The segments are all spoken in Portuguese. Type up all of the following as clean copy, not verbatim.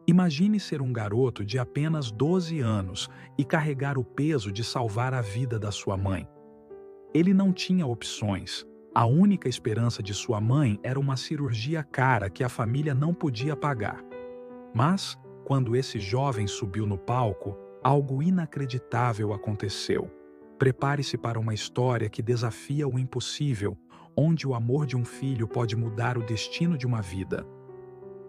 Imagine ser um garoto de apenas 12 anos e carregar o peso de salvar a vida da sua mãe. Ele não tinha opções. A única esperança de sua mãe era uma cirurgia cara que a família não podia pagar. Mas, quando esse jovem subiu no palco, algo inacreditável aconteceu. Prepare-se para uma história que desafia o impossível, onde o amor de um filho pode mudar o destino de uma vida.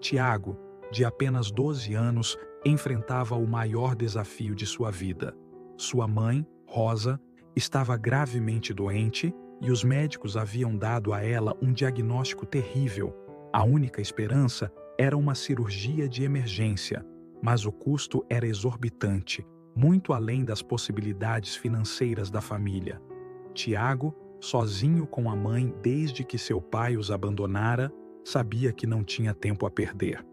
Tiago, de apenas 12 anos, enfrentava o maior desafio de sua vida. Sua mãe, Rosa, estava gravemente doente e os médicos haviam dado a ela um diagnóstico terrível. A única esperança era uma cirurgia de emergência, mas o custo era exorbitante, muito além das possibilidades financeiras da família. Tiago, sozinho com a mãe desde que seu pai os abandonara, sabia que não tinha tempo a perder.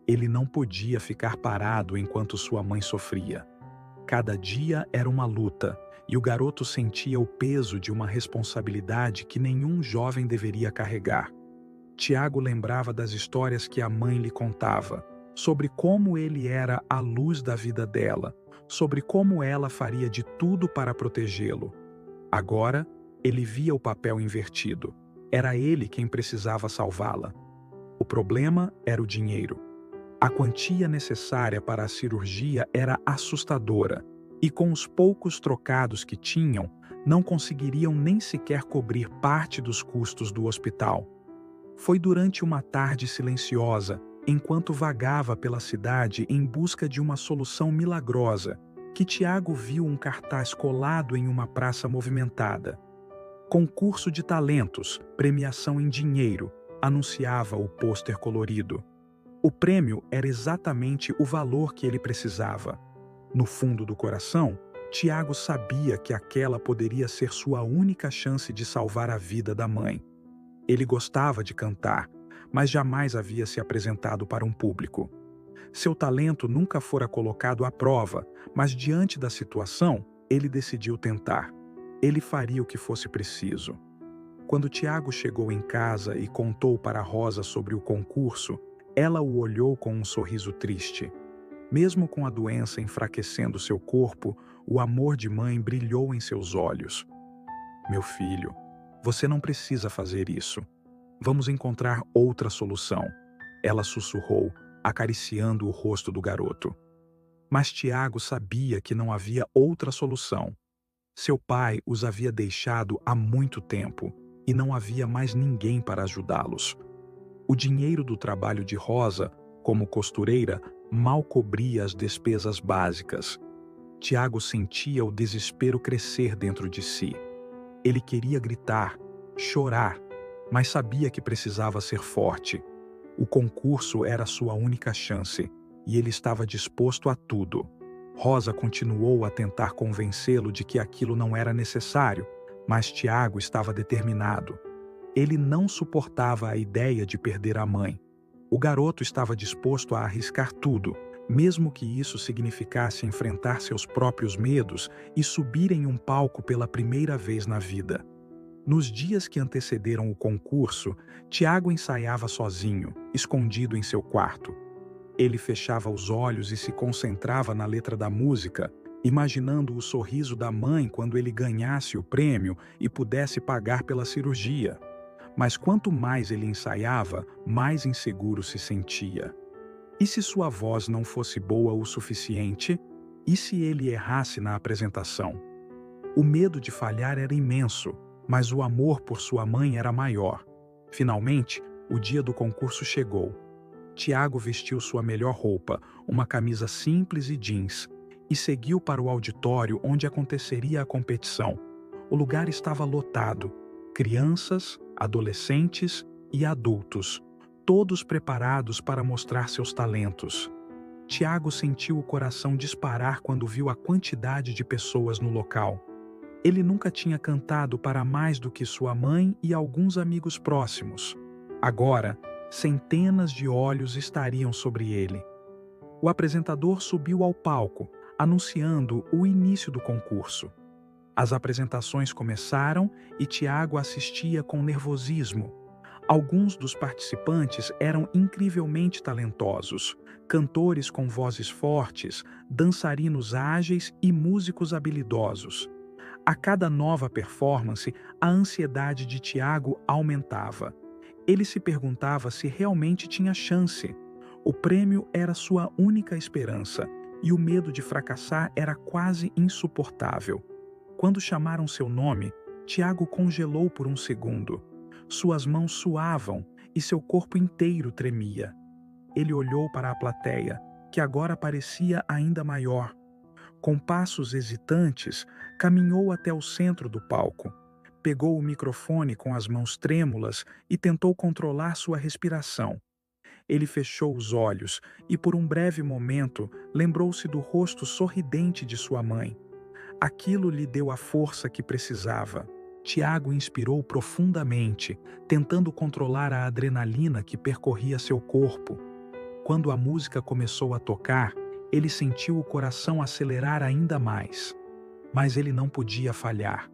Ele não podia ficar parado enquanto sua mãe sofria. Cada dia era uma luta, e o garoto sentia o peso de uma responsabilidade que nenhum jovem deveria carregar. Tiago lembrava das histórias que a mãe lhe contava, sobre como ele era a luz da vida dela, sobre como ela faria de tudo para protegê-lo. Agora, ele via o papel invertido. Era ele quem precisava salvá-la. O problema era o dinheiro. A quantia necessária para a cirurgia era assustadora, e com os poucos trocados que tinham, não conseguiriam nem sequer cobrir parte dos custos do hospital. Foi durante uma tarde silenciosa, enquanto vagava pela cidade em busca de uma solução milagrosa, que Tiago viu um cartaz colado em uma praça movimentada. Concurso de talentos, premiação em dinheiro, anunciava o pôster colorido. O prêmio era exatamente o valor que ele precisava. No fundo do coração, Tiago sabia que aquela poderia ser sua única chance de salvar a vida da mãe. Ele gostava de cantar, mas jamais havia se apresentado para um público. Seu talento nunca fora colocado à prova, mas diante da situação, ele decidiu tentar. Ele faria o que fosse preciso. Quando Tiago chegou em casa e contou para Rosa sobre o concurso, ela o olhou com um sorriso triste. Mesmo com a doença enfraquecendo seu corpo, o amor de mãe brilhou em seus olhos. Meu filho, você não precisa fazer isso. Vamos encontrar outra solução, ela sussurrou, acariciando o rosto do garoto. Mas Tiago sabia que não havia outra solução. Seu pai os havia deixado há muito tempo e não havia mais ninguém para ajudá-los. O dinheiro do trabalho de Rosa, como costureira, mal cobria as despesas básicas. Tiago sentia o desespero crescer dentro de si. Ele queria gritar, chorar, mas sabia que precisava ser forte. O concurso era sua única chance, e ele estava disposto a tudo. Rosa continuou a tentar convencê-lo de que aquilo não era necessário, mas Tiago estava determinado. Ele não suportava a ideia de perder a mãe. O garoto estava disposto a arriscar tudo, mesmo que isso significasse enfrentar seus próprios medos e subir em um palco pela primeira vez na vida. Nos dias que antecederam o concurso, Tiago ensaiava sozinho, escondido em seu quarto. Ele fechava os olhos e se concentrava na letra da música, imaginando o sorriso da mãe quando ele ganhasse o prêmio e pudesse pagar pela cirurgia. Mas quanto mais ele ensaiava, mais inseguro se sentia. E se sua voz não fosse boa o suficiente? E se ele errasse na apresentação? O medo de falhar era imenso, mas o amor por sua mãe era maior. Finalmente, o dia do concurso chegou. Tiago vestiu sua melhor roupa, uma camisa simples e jeans, e seguiu para o auditório onde aconteceria a competição. O lugar estava lotado. Crianças, adolescentes e adultos, todos preparados para mostrar seus talentos. Tiago sentiu o coração disparar quando viu a quantidade de pessoas no local. Ele nunca tinha cantado para mais do que sua mãe e alguns amigos próximos. Agora, centenas de olhos estariam sobre ele. O apresentador subiu ao palco, anunciando o início do concurso. As apresentações começaram e Tiago assistia com nervosismo. Alguns dos participantes eram incrivelmente talentosos, cantores com vozes fortes, dançarinos ágeis e músicos habilidosos. A cada nova performance, a ansiedade de Tiago aumentava. Ele se perguntava se realmente tinha chance. O prêmio era sua única esperança, e o medo de fracassar era quase insuportável. Quando chamaram seu nome, Tiago congelou por um segundo. Suas mãos suavam e seu corpo inteiro tremia. Ele olhou para a plateia, que agora parecia ainda maior. Com passos hesitantes, caminhou até o centro do palco. Pegou o microfone com as mãos trêmulas e tentou controlar sua respiração. Ele fechou os olhos e, por um breve momento, lembrou-se do rosto sorridente de sua mãe. Aquilo lhe deu a força que precisava. Tiago inspirou profundamente, tentando controlar a adrenalina que percorria seu corpo. Quando a música começou a tocar, ele sentiu o coração acelerar ainda mais. Mas ele não podia falhar.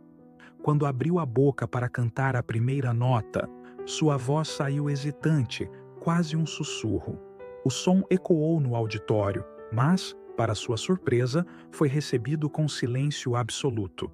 Quando abriu a boca para cantar a primeira nota, sua voz saiu hesitante, quase um sussurro. O som ecoou no auditório, mas, para sua surpresa, foi recebido com silêncio absoluto.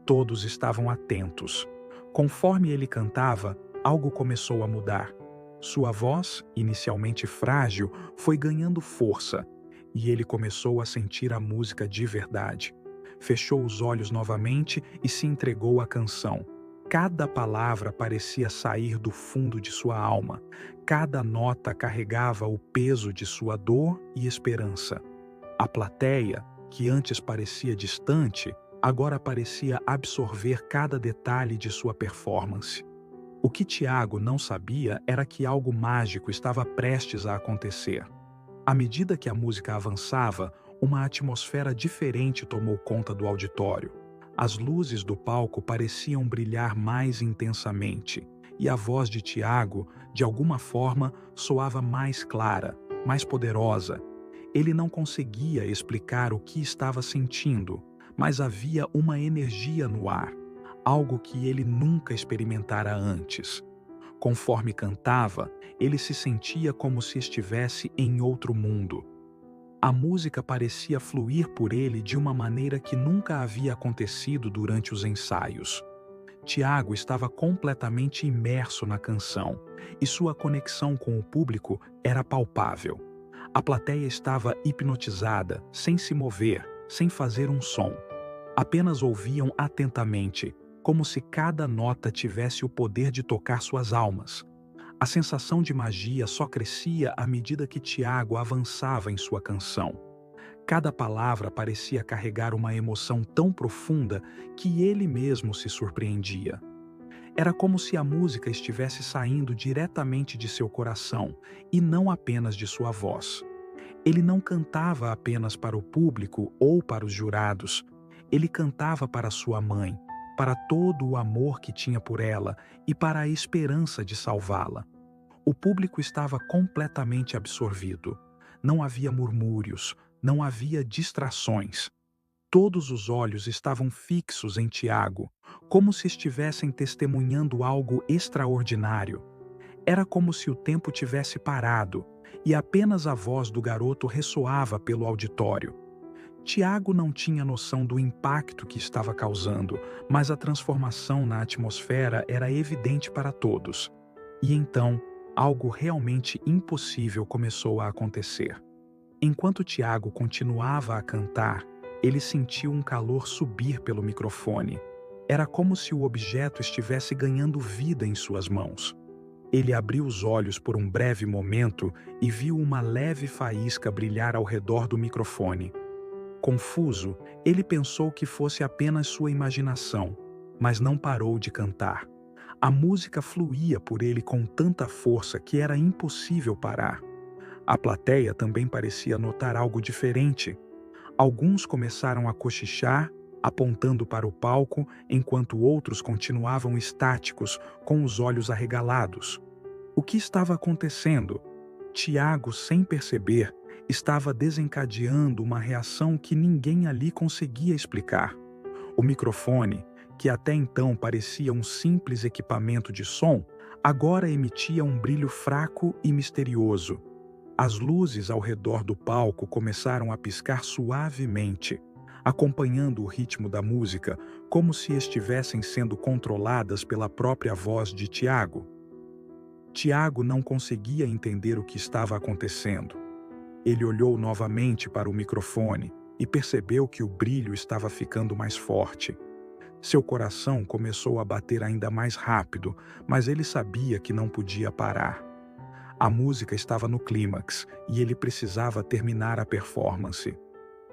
Todos estavam atentos. Conforme ele cantava, algo começou a mudar. Sua voz, inicialmente frágil, foi ganhando força, e ele começou a sentir a música de verdade. Fechou os olhos novamente e se entregou à canção. Cada palavra parecia sair do fundo de sua alma. Cada nota carregava o peso de sua dor e esperança. A plateia, que antes parecia distante, agora parecia absorver cada detalhe de sua performance. O que Tiago não sabia era que algo mágico estava prestes a acontecer. À medida que a música avançava, uma atmosfera diferente tomou conta do auditório. As luzes do palco pareciam brilhar mais intensamente, e a voz de Tiago, de alguma forma, soava mais clara, mais poderosa. Ele não conseguia explicar o que estava sentindo, mas havia uma energia no ar, algo que ele nunca experimentara antes. Conforme cantava, ele se sentia como se estivesse em outro mundo. A música parecia fluir por ele de uma maneira que nunca havia acontecido durante os ensaios. Tiago estava completamente imerso na canção, e sua conexão com o público era palpável. A plateia estava hipnotizada, sem se mover, sem fazer um som. Apenas ouviam atentamente, como se cada nota tivesse o poder de tocar suas almas. A sensação de magia só crescia à medida que Tiago avançava em sua canção. Cada palavra parecia carregar uma emoção tão profunda que ele mesmo se surpreendia. Era como se a música estivesse saindo diretamente de seu coração e não apenas de sua voz. Ele não cantava apenas para o público ou para os jurados. Ele cantava para sua mãe, para todo o amor que tinha por ela e para a esperança de salvá-la. O público estava completamente absorvido. Não havia murmúrios, não havia distrações. Todos os olhos estavam fixos em Tiago, como se estivessem testemunhando algo extraordinário. Era como se o tempo tivesse parado e apenas a voz do garoto ressoava pelo auditório. Tiago não tinha noção do impacto que estava causando, mas a transformação na atmosfera era evidente para todos. E então, algo realmente impossível começou a acontecer. Enquanto Tiago continuava a cantar, ele sentiu um calor subir pelo microfone. Era como se o objeto estivesse ganhando vida em suas mãos. Ele abriu os olhos por um breve momento e viu uma leve faísca brilhar ao redor do microfone. Confuso, ele pensou que fosse apenas sua imaginação, mas não parou de cantar. A música fluía por ele com tanta força que era impossível parar. A plateia também parecia notar algo diferente. Alguns começaram a cochichar, apontando para o palco, enquanto outros continuavam estáticos, com os olhos arregalados. O que estava acontecendo? Tiago, sem perceber, estava desencadeando uma reação que ninguém ali conseguia explicar. O microfone, que até então parecia um simples equipamento de som, agora emitia um brilho fraco e misterioso. As luzes ao redor do palco começaram a piscar suavemente, acompanhando o ritmo da música, como se estivessem sendo controladas pela própria voz de Tiago. Tiago não conseguia entender o que estava acontecendo. Ele olhou novamente para o microfone e percebeu que o brilho estava ficando mais forte. Seu coração começou a bater ainda mais rápido, mas ele sabia que não podia parar. A música estava no clímax e ele precisava terminar a performance.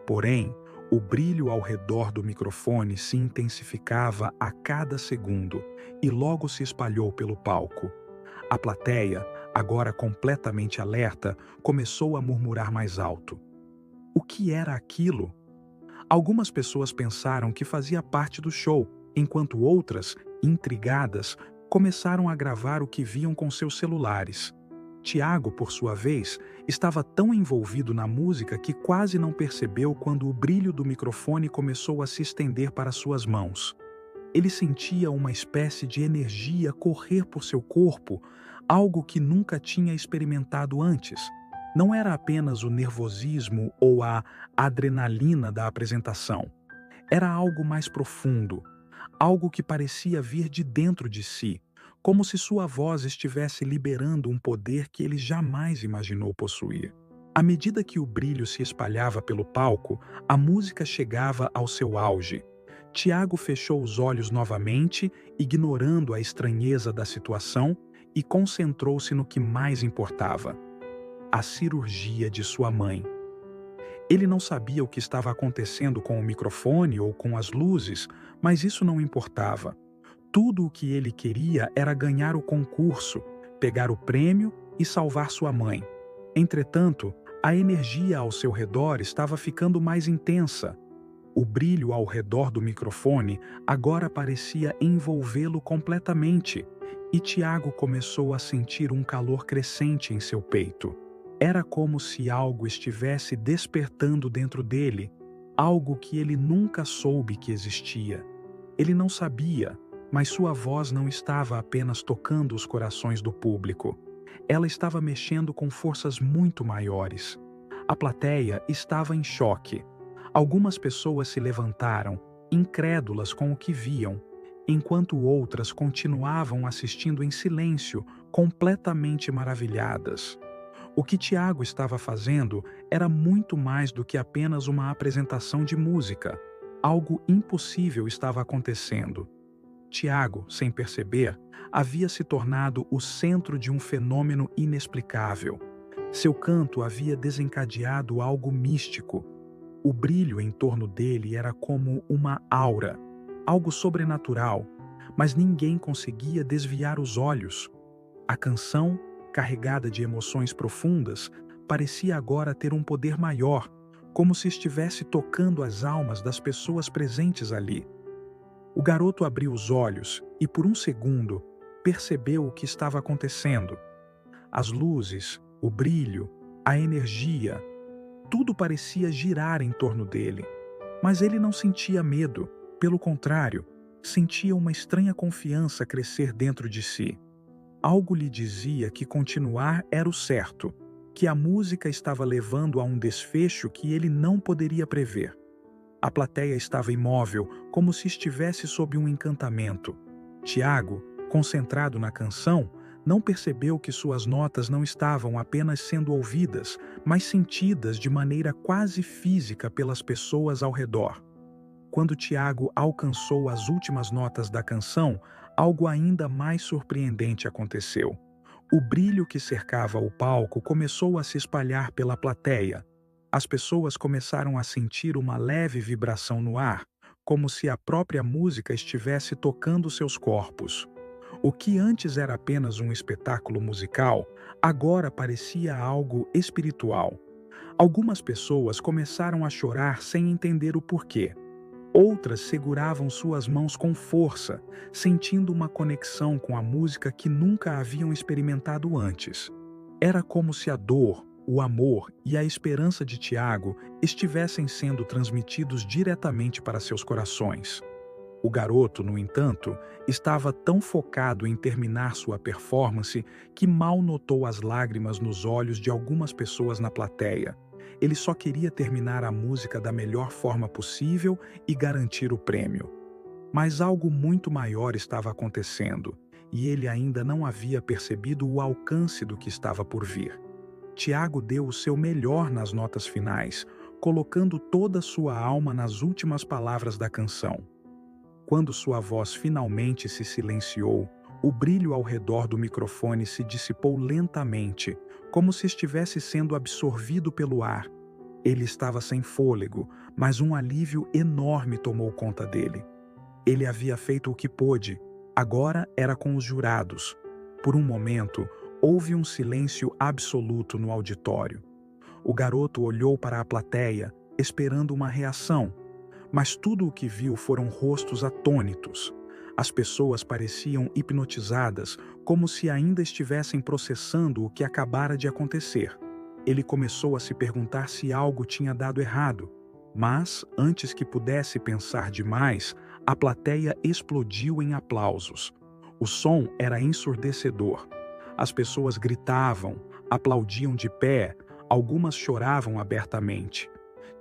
Porém, o brilho ao redor do microfone se intensificava a cada segundo e logo se espalhou pelo palco. A plateia, agora completamente alerta, começou a murmurar mais alto. O que era aquilo? Algumas pessoas pensaram que fazia parte do show, enquanto outras, intrigadas, começaram a gravar o que viam com seus celulares. Tiago, por sua vez, estava tão envolvido na música que quase não percebeu quando o brilho do microfone começou a se estender para suas mãos. Ele sentia uma espécie de energia correr por seu corpo, algo que nunca tinha experimentado antes. Não era apenas o nervosismo ou a adrenalina da apresentação. Era algo mais profundo, algo que parecia vir de dentro de si, como se sua voz estivesse liberando um poder que ele jamais imaginou possuir. À medida que o brilho se espalhava pelo palco, a música chegava ao seu auge. Tiago fechou os olhos novamente, ignorando a estranheza da situação, e concentrou-se no que mais importava: a cirurgia de sua mãe. Ele não sabia o que estava acontecendo com o microfone ou com as luzes, mas isso não importava. Tudo o que ele queria era ganhar o concurso, pegar o prêmio e salvar sua mãe. Entretanto, a energia ao seu redor estava ficando mais intensa. O brilho ao redor do microfone agora parecia envolvê-lo completamente, e Tiago começou a sentir um calor crescente em seu peito. Era como se algo estivesse despertando dentro dele, algo que ele nunca soube que existia. Ele não sabia, mas sua voz não estava apenas tocando os corações do público. Ela estava mexendo com forças muito maiores. A plateia estava em choque. Algumas pessoas se levantaram, incrédulas com o que viam, enquanto outras continuavam assistindo em silêncio, completamente maravilhadas. O que Tiago estava fazendo era muito mais do que apenas uma apresentação de música. Algo impossível estava acontecendo. Tiago, sem perceber, havia se tornado o centro de um fenômeno inexplicável. Seu canto havia desencadeado algo místico. O brilho em torno dele era como uma aura, algo sobrenatural, mas ninguém conseguia desviar os olhos. A canção, carregada de emoções profundas, parecia agora ter um poder maior, como se estivesse tocando as almas das pessoas presentes ali. O garoto abriu os olhos e, por um segundo, percebeu o que estava acontecendo. As luzes, o brilho, a energia, tudo parecia girar em torno dele. Mas ele não sentia medo, pelo contrário, sentia uma estranha confiança crescer dentro de si. Algo lhe dizia que continuar era o certo, que a música estava levando a um desfecho que ele não poderia prever. A plateia estava imóvel, como se estivesse sob um encantamento. Tiago, concentrado na canção, não percebeu que suas notas não estavam apenas sendo ouvidas, mas sentidas de maneira quase física pelas pessoas ao redor. Quando Tiago alcançou as últimas notas da canção, algo ainda mais surpreendente aconteceu. O brilho que cercava o palco começou a se espalhar pela plateia. As pessoas começaram a sentir uma leve vibração no ar, como se a própria música estivesse tocando seus corpos. O que antes era apenas um espetáculo musical, agora parecia algo espiritual. Algumas pessoas começaram a chorar sem entender o porquê. Outras seguravam suas mãos com força, sentindo uma conexão com a música que nunca haviam experimentado antes. Era como se a dor, o amor e a esperança de Tiago estivessem sendo transmitidos diretamente para seus corações. O garoto, no entanto, estava tão focado em terminar sua performance que mal notou as lágrimas nos olhos de algumas pessoas na plateia. Ele só queria terminar a música da melhor forma possível e garantir o prêmio. Mas algo muito maior estava acontecendo, e ele ainda não havia percebido o alcance do que estava por vir. Tiago deu o seu melhor nas notas finais, colocando toda sua alma nas últimas palavras da canção. Quando sua voz finalmente se silenciou, o brilho ao redor do microfone se dissipou lentamente, como se estivesse sendo absorvido pelo ar. Ele estava sem fôlego, mas um alívio enorme tomou conta dele. Ele havia feito o que pôde, agora era com os jurados. Por um momento, houve um silêncio absoluto no auditório. O garoto olhou para a plateia, esperando uma reação, mas tudo o que viu foram rostos atônitos. As pessoas pareciam hipnotizadas, como se ainda estivessem processando o que acabara de acontecer. Ele começou a se perguntar se algo tinha dado errado, mas, antes que pudesse pensar demais, a plateia explodiu em aplausos. O som era ensurdecedor. As pessoas gritavam, aplaudiam de pé, algumas choravam abertamente.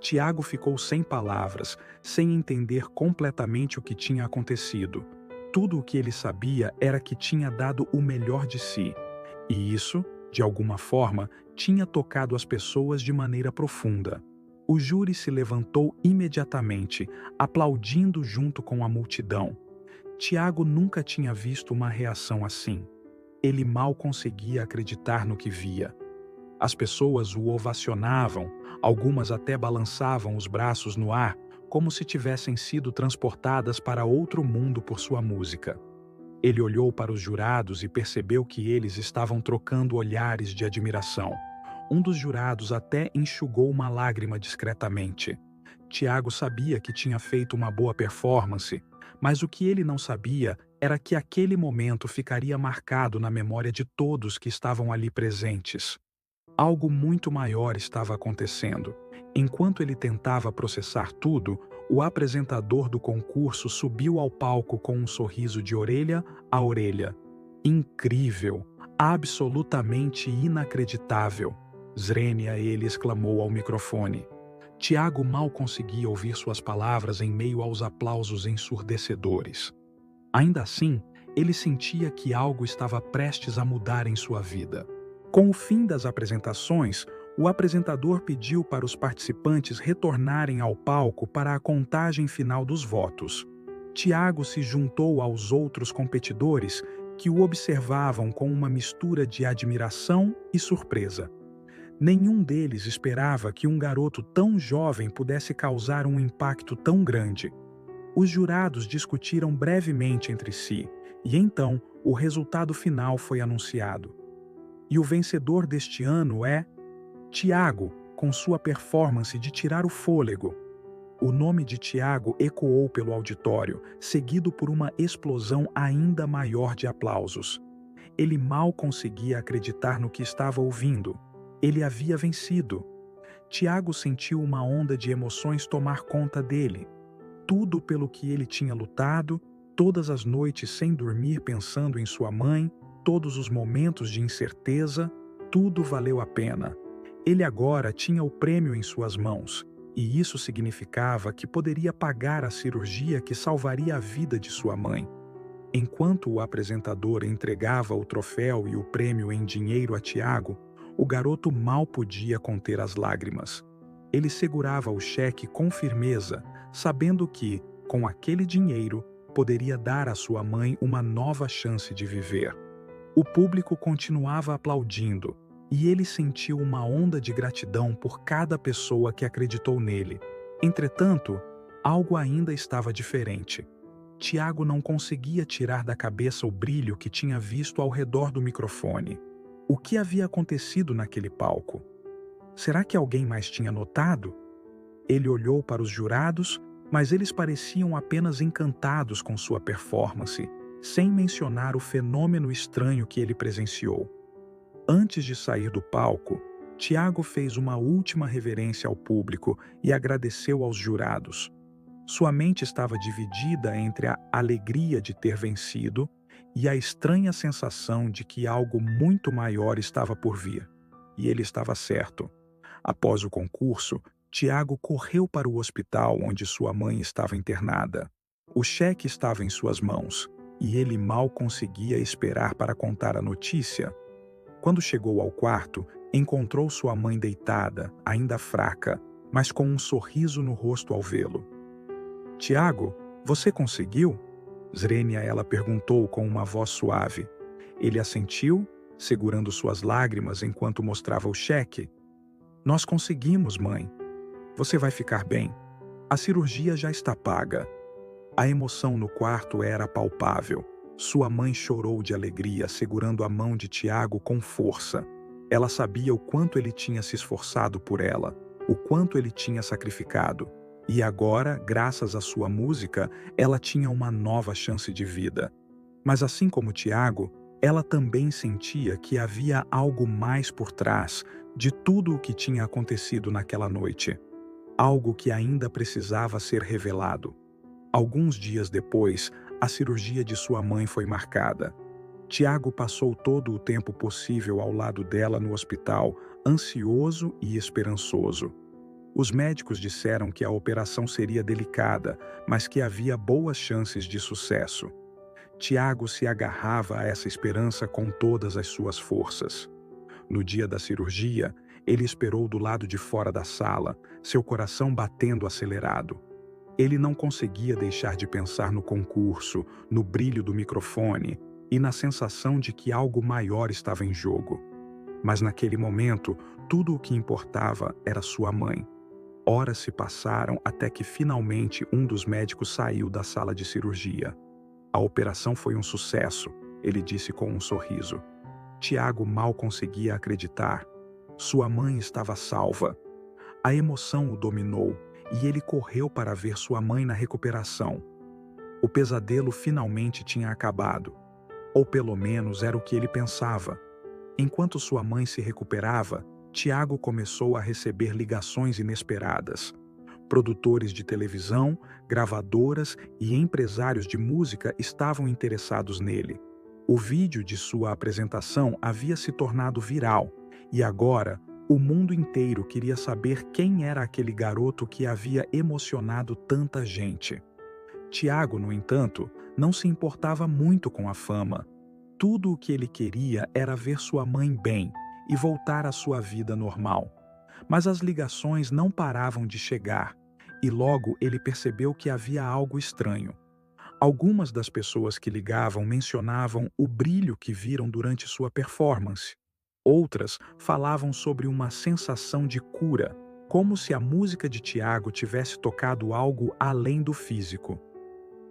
Tiago ficou sem palavras, sem entender completamente o que tinha acontecido. Tudo o que ele sabia era que tinha dado o melhor de si. E isso, de alguma forma, tinha tocado as pessoas de maneira profunda. O júri se levantou imediatamente, aplaudindo junto com a multidão. Tiago nunca tinha visto uma reação assim. Ele mal conseguia acreditar no que via. As pessoas o ovacionavam, algumas até balançavam os braços no ar, como se tivessem sido transportadas para outro mundo por sua música. Ele olhou para os jurados e percebeu que eles estavam trocando olhares de admiração. Um dos jurados até enxugou uma lágrima discretamente. Tiago sabia que tinha feito uma boa performance, mas o que ele não sabia era que aquele momento ficaria marcado na memória de todos que estavam ali presentes. Algo muito maior estava acontecendo. Enquanto ele tentava processar tudo, o apresentador do concurso subiu ao palco com um sorriso de orelha a orelha. Incrível! Absolutamente inacreditável! Zrenia, ele exclamou ao microfone. Tiago mal conseguia ouvir suas palavras em meio aos aplausos ensurdecedores. Ainda assim, ele sentia que algo estava prestes a mudar em sua vida. Com o fim das apresentações, o apresentador pediu para os participantes retornarem ao palco para a contagem final dos votos. Tiago se juntou aos outros competidores que o observavam com uma mistura de admiração e surpresa. Nenhum deles esperava que um garoto tão jovem pudesse causar um impacto tão grande. Os jurados discutiram brevemente entre si, e então o resultado final foi anunciado. E o vencedor deste ano é Tiago, com sua performance de tirar o fôlego. O nome de Tiago ecoou pelo auditório, seguido por uma explosão ainda maior de aplausos. Ele mal conseguia acreditar no que estava ouvindo. Ele havia vencido. Tiago sentiu uma onda de emoções tomar conta dele. Tudo pelo que ele tinha lutado, todas as noites sem dormir pensando em sua mãe, todos os momentos de incerteza, tudo valeu a pena. Ele agora tinha o prêmio em suas mãos, e isso significava que poderia pagar a cirurgia que salvaria a vida de sua mãe. Enquanto o apresentador entregava o troféu e o prêmio em dinheiro a Tiago, o garoto mal podia conter as lágrimas. Ele segurava o cheque com firmeza, sabendo que, com aquele dinheiro, poderia dar à sua mãe uma nova chance de viver. O público continuava aplaudindo, e ele sentiu uma onda de gratidão por cada pessoa que acreditou nele. Entretanto, algo ainda estava diferente. Tiago não conseguia tirar da cabeça o brilho que tinha visto ao redor do microfone. O que havia acontecido naquele palco? Será que alguém mais tinha notado? Ele olhou para os jurados, mas eles pareciam apenas encantados com sua performance, sem mencionar o fenômeno estranho que ele presenciou. Antes de sair do palco, Tiago fez uma última reverência ao público e agradeceu aos jurados. Sua mente estava dividida entre a alegria de ter vencido e a estranha sensação de que algo muito maior estava por vir. E ele estava certo. Após o concurso, Tiago correu para o hospital onde sua mãe estava internada. O cheque estava em suas mãos e ele mal conseguia esperar para contar a notícia. Quando chegou ao quarto, encontrou sua mãe deitada, ainda fraca, mas com um sorriso no rosto ao vê-lo. Tiago, você conseguiu? Zrenia ela perguntou com uma voz suave. Ele assentiu, segurando suas lágrimas enquanto mostrava o cheque. Nós conseguimos, mãe. Você vai ficar bem. A cirurgia já está paga. A emoção no quarto era palpável. Sua mãe chorou de alegria, segurando a mão de Tiago com força. Ela sabia o quanto ele tinha se esforçado por ela, o quanto ele tinha sacrificado. E agora, graças à sua música, ela tinha uma nova chance de vida. Mas assim como Tiago, ela também sentia que havia algo mais por trás de tudo o que tinha acontecido naquela noite. Algo que ainda precisava ser revelado. Alguns dias depois, a cirurgia de sua mãe foi marcada. Tiago passou todo o tempo possível ao lado dela no hospital, ansioso e esperançoso. Os médicos disseram que a operação seria delicada, mas que havia boas chances de sucesso. Tiago se agarrava a essa esperança com todas as suas forças. No dia da cirurgia, ele esperou do lado de fora da sala, seu coração batendo acelerado. Ele não conseguia deixar de pensar no concurso, no brilho do microfone e na sensação de que algo maior estava em jogo. Mas naquele momento, tudo o que importava era sua mãe. Horas se passaram até que finalmente um dos médicos saiu da sala de cirurgia. A operação foi um sucesso, ele disse com um sorriso. Tiago mal conseguia acreditar. Sua mãe estava salva. A emoção o dominou e ele correu para ver sua mãe na recuperação. O pesadelo finalmente tinha acabado. Ou pelo menos era o que ele pensava. Enquanto sua mãe se recuperava, Tiago começou a receber ligações inesperadas. Produtores de televisão, gravadoras e empresários de música estavam interessados nele. O vídeo de sua apresentação havia se tornado viral e agora o mundo inteiro queria saber quem era aquele garoto que havia emocionado tanta gente. Tiago, no entanto, não se importava muito com a fama. Tudo o que ele queria era ver sua mãe bem e voltar à sua vida normal. Mas as ligações não paravam de chegar, e logo ele percebeu que havia algo estranho. Algumas das pessoas que ligavam mencionavam o brilho que viram durante sua performance. Outras falavam sobre uma sensação de cura, como se a música de Tiago tivesse tocado algo além do físico.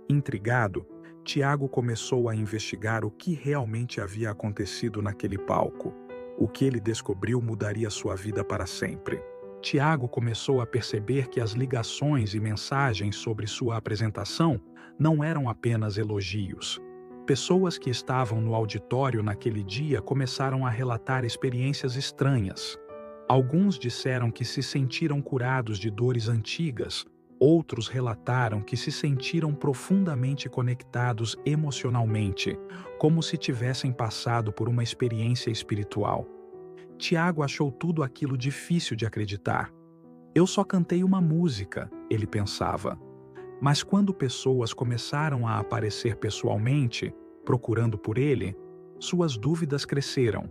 Intrigado, Tiago começou a investigar o que realmente havia acontecido naquele palco. O que ele descobriu mudaria sua vida para sempre. Tiago começou a perceber que as ligações e mensagens sobre sua apresentação não eram apenas elogios. Pessoas que estavam no auditório naquele dia começaram a relatar experiências estranhas. Alguns disseram que se sentiram curados de dores antigas, outros relataram que se sentiram profundamente conectados emocionalmente, como se tivessem passado por uma experiência espiritual. Tiago achou tudo aquilo difícil de acreditar. Eu só cantei uma música, ele pensava. Mas quando pessoas começaram a aparecer pessoalmente, procurando por ele, suas dúvidas cresceram.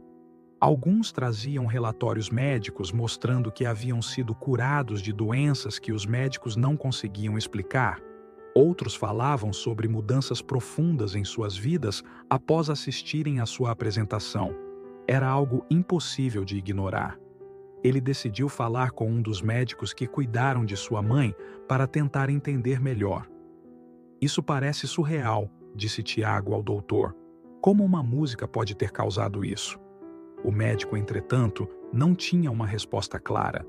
Alguns traziam relatórios médicos mostrando que haviam sido curados de doenças que os médicos não conseguiam explicar. Outros falavam sobre mudanças profundas em suas vidas após assistirem à sua apresentação. Era algo impossível de ignorar. Ele decidiu falar com um dos médicos que cuidaram de sua mãe para tentar entender melhor. Isso parece surreal, disse Tiago ao doutor. Como uma música pode ter causado isso? O médico, entretanto, não tinha uma resposta clara.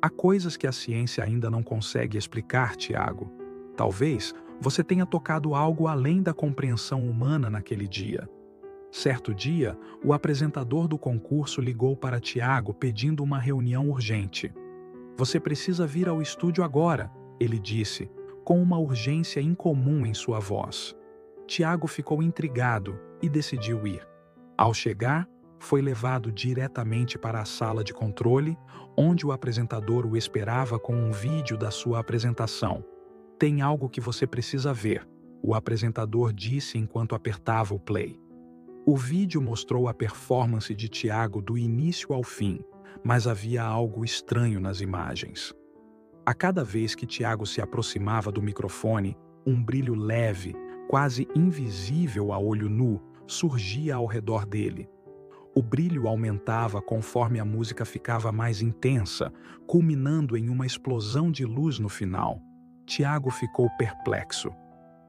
Há coisas que a ciência ainda não consegue explicar, Tiago. Talvez você tenha tocado algo além da compreensão humana naquele dia. Certo dia, o apresentador do concurso ligou para Tiago pedindo uma reunião urgente. Você precisa vir ao estúdio agora, ele disse, com uma urgência incomum em sua voz. Tiago ficou intrigado e decidiu ir. Ao chegar, foi levado diretamente para a sala de controle, onde o apresentador o esperava com um vídeo da sua apresentação. "Tem algo que você precisa ver", o apresentador disse enquanto apertava o play. O vídeo mostrou a performance de Tiago do início ao fim, mas havia algo estranho nas imagens. A cada vez que Tiago se aproximava do microfone, um brilho leve, quase invisível a olho nu, surgia ao redor dele. O brilho aumentava conforme a música ficava mais intensa, culminando em uma explosão de luz no final. Tiago ficou perplexo.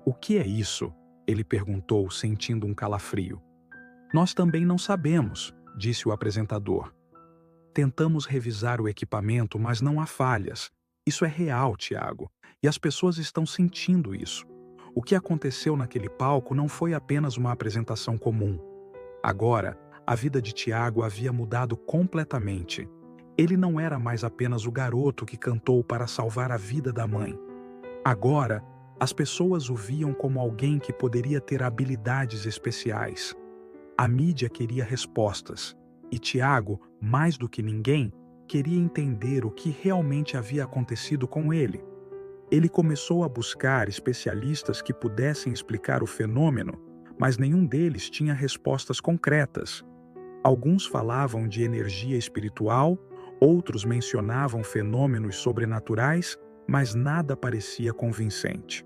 "O que é isso?", ele perguntou, sentindo um calafrio. "Nós também não sabemos", disse o apresentador. "Tentamos revisar o equipamento, mas não há falhas. Isso é real, Tiago, e as pessoas estão sentindo isso. O que aconteceu naquele palco não foi apenas uma apresentação comum. Agora, a vida de Tiago havia mudado completamente. Ele não era mais apenas o garoto que cantou para salvar a vida da mãe. Agora, as pessoas o viam como alguém que poderia ter habilidades especiais. A mídia queria respostas, e Tiago, mais do que ninguém, queria entender o que realmente havia acontecido com ele. Ele começou a buscar especialistas que pudessem explicar o fenômeno, mas nenhum deles tinha respostas concretas. Alguns falavam de energia espiritual, outros mencionavam fenômenos sobrenaturais, mas nada parecia convincente.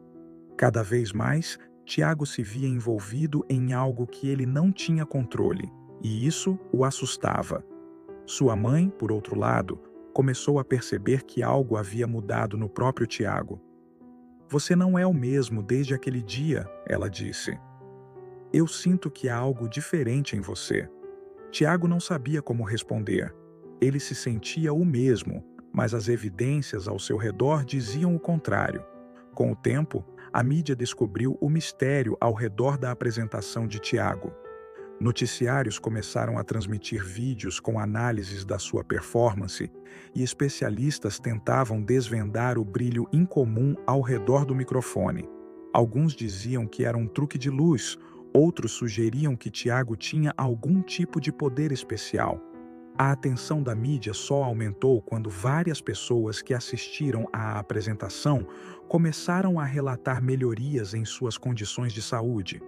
Cada vez mais, Tiago se via envolvido em algo que ele não tinha controle, e isso o assustava. Sua mãe, por outro lado, começou a perceber que algo havia mudado no próprio Tiago. "Você não é o mesmo desde aquele dia", ela disse. "Eu sinto que há algo diferente em você." Tiago não sabia como responder. Ele se sentia o mesmo, mas as evidências ao seu redor diziam o contrário. Com o tempo, a mídia descobriu o mistério ao redor da apresentação de Tiago. Noticiários começaram a transmitir vídeos com análises da sua performance e especialistas tentavam desvendar o brilho incomum ao redor do microfone. Alguns diziam que era um truque de luz, outros sugeriam que Tiago tinha algum tipo de poder especial. A atenção da mídia só aumentou quando várias pessoas que assistiram à apresentação começaram a relatar melhorias em suas condições de saúde.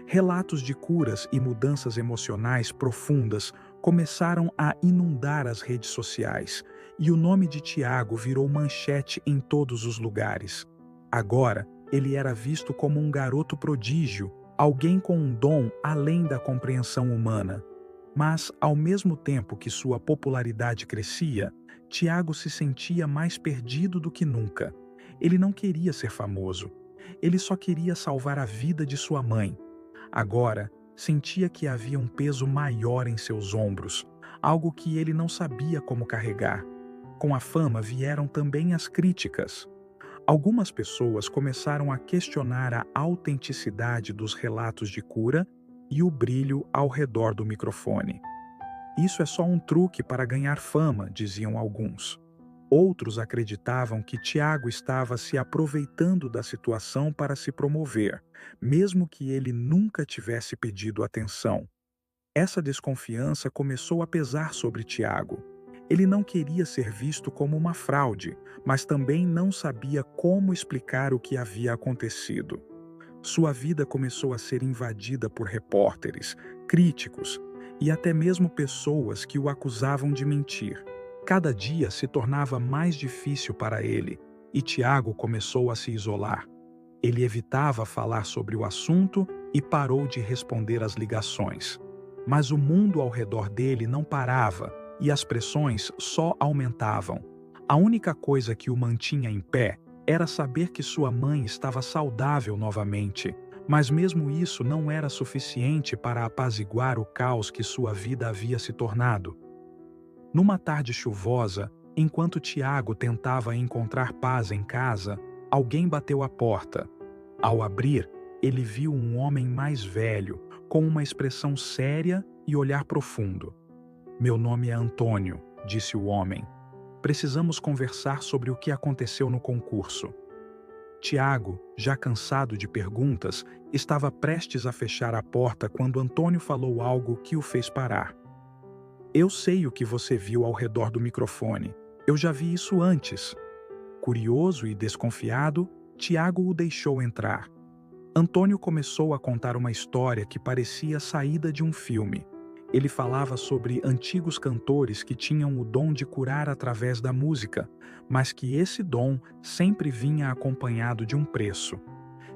Relatos de curas e mudanças emocionais profundas começaram a inundar as redes sociais, e o nome de Tiago virou manchete em todos os lugares. Agora, ele era visto como um garoto prodígio, alguém com um dom além da compreensão humana. Mas, ao mesmo tempo que sua popularidade crescia, Tiago se sentia mais perdido do que nunca. Ele não queria ser famoso. Ele só queria salvar a vida de sua mãe. Agora, sentia que havia um peso maior em seus ombros, algo que ele não sabia como carregar. Com a fama vieram também as críticas. Algumas pessoas começaram a questionar a autenticidade dos relatos de cura e o brilho ao redor do microfone. "Isso é só um truque para ganhar fama", diziam alguns. Outros acreditavam que Tiago estava se aproveitando da situação para se promover, mesmo que ele nunca tivesse pedido atenção. Essa desconfiança começou a pesar sobre Tiago. Ele não queria ser visto como uma fraude, mas também não sabia como explicar o que havia acontecido. Sua vida começou a ser invadida por repórteres, críticos e até mesmo pessoas que o acusavam de mentir. Cada dia se tornava mais difícil para ele, e Tiago começou a se isolar. Ele evitava falar sobre o assunto e parou de responder às ligações. Mas o mundo ao redor dele não parava, e as pressões só aumentavam. A única coisa que o mantinha em pé era saber que sua mãe estava saudável novamente, mas mesmo isso não era suficiente para apaziguar o caos que sua vida havia se tornado. Numa tarde chuvosa, enquanto Tiago tentava encontrar paz em casa, alguém bateu à porta. Ao abrir, ele viu um homem mais velho, com uma expressão séria e olhar profundo. "Meu nome é Antônio", disse o homem. "Precisamos conversar sobre o que aconteceu no concurso." Tiago, já cansado de perguntas, estava prestes a fechar a porta quando Antônio falou algo que o fez parar. Eu sei o que você viu ao redor do microfone. Eu já vi isso antes. Curioso e desconfiado, Tiago o deixou entrar. Antônio começou a contar uma história que parecia saída de um filme. Ele falava sobre antigos cantores que tinham o dom de curar através da música, mas que esse dom sempre vinha acompanhado de um preço.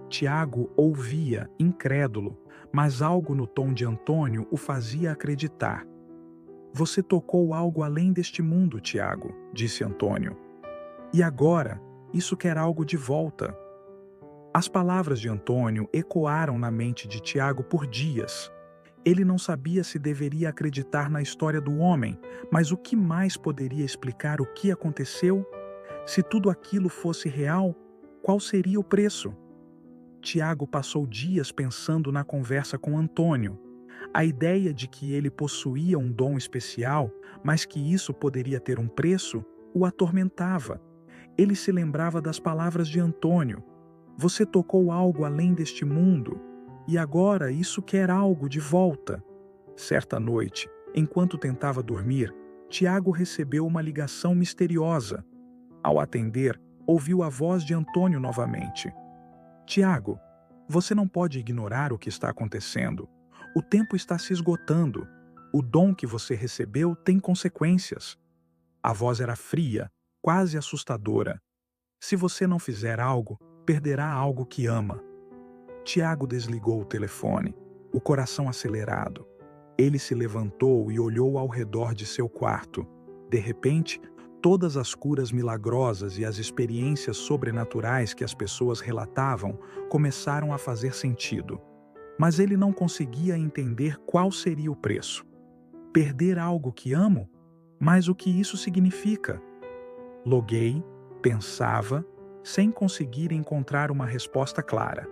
Tiago ouvia, incrédulo, mas algo no tom de Antônio o fazia acreditar. Você tocou algo além deste mundo, Tiago, disse Antônio. E agora, isso quer algo de volta. As palavras de Antônio ecoaram na mente de Tiago por dias. Ele não sabia se deveria acreditar na história do homem, mas o que mais poderia explicar o que aconteceu? Se tudo aquilo fosse real, qual seria o preço? Tiago passou dias pensando na conversa com Antônio. A ideia de que ele possuía um dom especial, mas que isso poderia ter um preço, o atormentava. Ele se lembrava das palavras de Antônio. Você tocou algo além deste mundo, e agora isso quer algo de volta. Certa noite, enquanto tentava dormir, Tiago recebeu uma ligação misteriosa. Ao atender, ouviu a voz de Antônio novamente. Tiago, você não pode ignorar o que está acontecendo. O tempo está se esgotando. O dom que você recebeu tem consequências. A voz era fria, quase assustadora. Se você não fizer algo, perderá algo que ama. Tiago desligou o telefone, o coração acelerado. Ele se levantou e olhou ao redor de seu quarto. De repente, todas as curas milagrosas e as experiências sobrenaturais que as pessoas relatavam começaram a fazer sentido. Mas ele não conseguia entender qual seria o preço. Perder algo que amo? Mas o que isso significa? Loguei, pensava, sem conseguir encontrar uma resposta clara.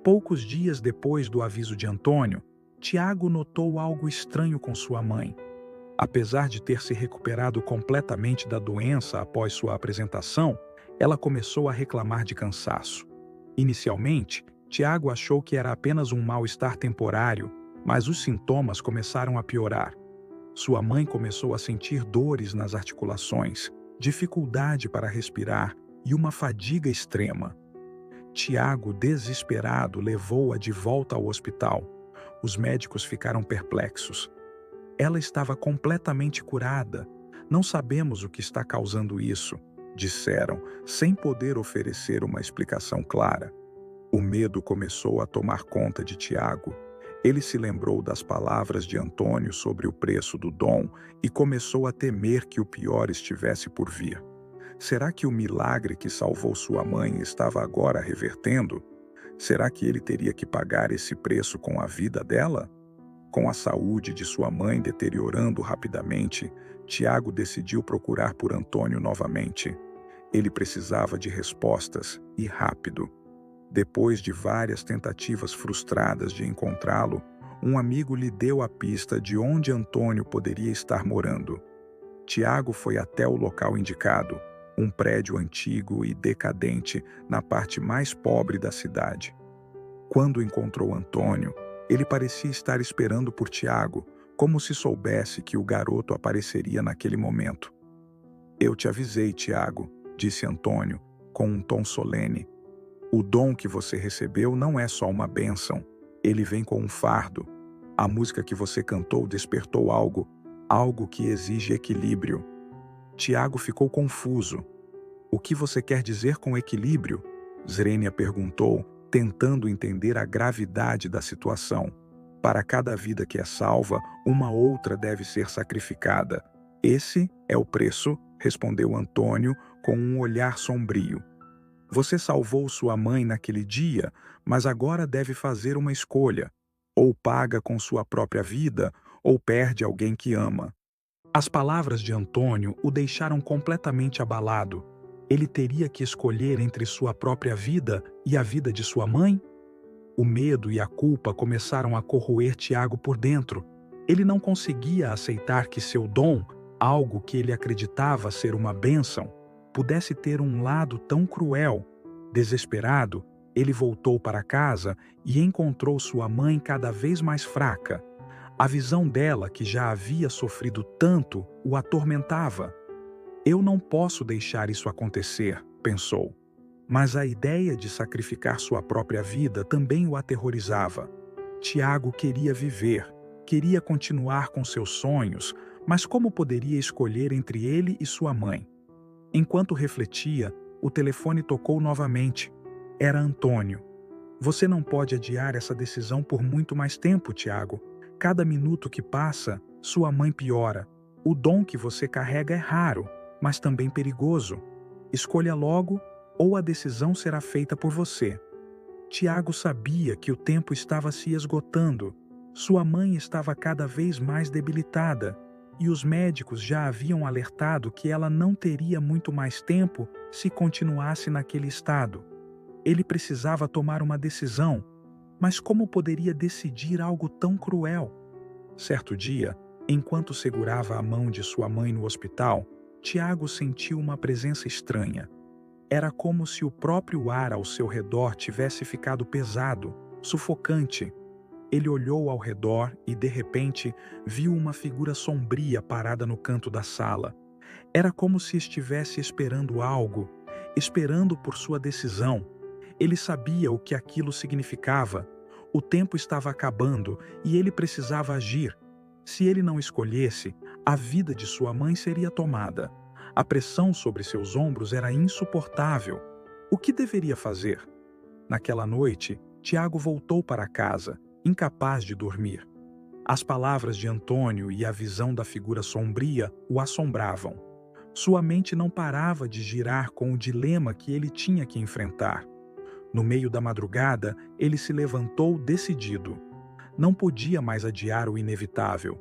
Poucos dias depois do aviso de Antônio, Tiago notou algo estranho com sua mãe. Apesar de ter se recuperado completamente da doença após sua apresentação, ela começou a reclamar de cansaço. Inicialmente, Tiago achou que era apenas um mal-estar temporário, mas os sintomas começaram a piorar. Sua mãe começou a sentir dores nas articulações, dificuldade para respirar e uma fadiga extrema. Tiago, desesperado, levou-a de volta ao hospital. Os médicos ficaram perplexos. Ela estava completamente curada. Não sabemos o que está causando isso, disseram, sem poder oferecer uma explicação clara. O medo começou a tomar conta de Tiago. Ele se lembrou das palavras de Antônio sobre o preço do dom e começou a temer que o pior estivesse por vir. Será que o milagre que salvou sua mãe estava agora revertendo? Será que ele teria que pagar esse preço com a vida dela? Com a saúde de sua mãe deteriorando rapidamente, Tiago decidiu procurar por Antônio novamente. Ele precisava de respostas, e rápido. Depois de várias tentativas frustradas de encontrá-lo, um amigo lhe deu a pista de onde Antônio poderia estar morando. Tiago foi até o local indicado, um prédio antigo e decadente na parte mais pobre da cidade. Quando encontrou Antônio, ele parecia estar esperando por Tiago, como se soubesse que o garoto apareceria naquele momento. Eu te avisei, Tiago, disse Antônio, com um tom solene. O dom que você recebeu não é só uma bênção, ele vem com um fardo. A música que você cantou despertou algo que exige equilíbrio. Tiago ficou confuso. O que você quer dizer com equilíbrio? Zrenia perguntou, tentando entender a gravidade da situação. Para cada vida que é salva, uma outra deve ser sacrificada. Esse é o preço, respondeu Antônio com um olhar sombrio. Você salvou sua mãe naquele dia, mas agora deve fazer uma escolha. Ou paga com sua própria vida, ou perde alguém que ama. As palavras de Antônio o deixaram completamente abalado. Ele teria que escolher entre sua própria vida e a vida de sua mãe? O medo e a culpa começaram a corroer Tiago por dentro. Ele não conseguia aceitar que seu dom, algo que ele acreditava ser uma bênção, pudesse ter um lado tão cruel. Desesperado, ele voltou para casa e encontrou sua mãe cada vez mais fraca. A visão dela, que já havia sofrido tanto, o atormentava. Eu não posso deixar isso acontecer, pensou. Mas a ideia de sacrificar sua própria vida também o aterrorizava. Tiago queria viver, queria continuar com seus sonhos, mas como poderia escolher entre ele e sua mãe? Enquanto refletia, o telefone tocou novamente. Era Antônio. Você não pode adiar essa decisão por muito mais tempo, Tiago. Cada minuto que passa, sua mãe piora. O dom que você carrega é raro, mas também perigoso. Escolha logo, ou a decisão será feita por você. Tiago sabia que o tempo estava se esgotando. Sua mãe estava cada vez mais debilitada, e os médicos já haviam alertado que ela não teria muito mais tempo se continuasse naquele estado. Ele precisava tomar uma decisão, mas como poderia decidir algo tão cruel? Certo dia, enquanto segurava a mão de sua mãe no hospital, Tiago sentiu uma presença estranha. Era como se o próprio ar ao seu redor tivesse ficado pesado, sufocante. Ele olhou ao redor e, de repente, viu uma figura sombria parada no canto da sala. Era como se estivesse esperando algo, esperando por sua decisão. Ele sabia o que aquilo significava. O tempo estava acabando e ele precisava agir. Se ele não escolhesse, a vida de sua mãe seria tomada. A pressão sobre seus ombros era insuportável. O que deveria fazer? Naquela noite, Tiago voltou para casa, incapaz de dormir. As palavras de Antônio e a visão da figura sombria o assombravam. Sua mente não parava de girar com o dilema que ele tinha que enfrentar. No meio da madrugada, ele se levantou decidido. Não podia mais adiar o inevitável.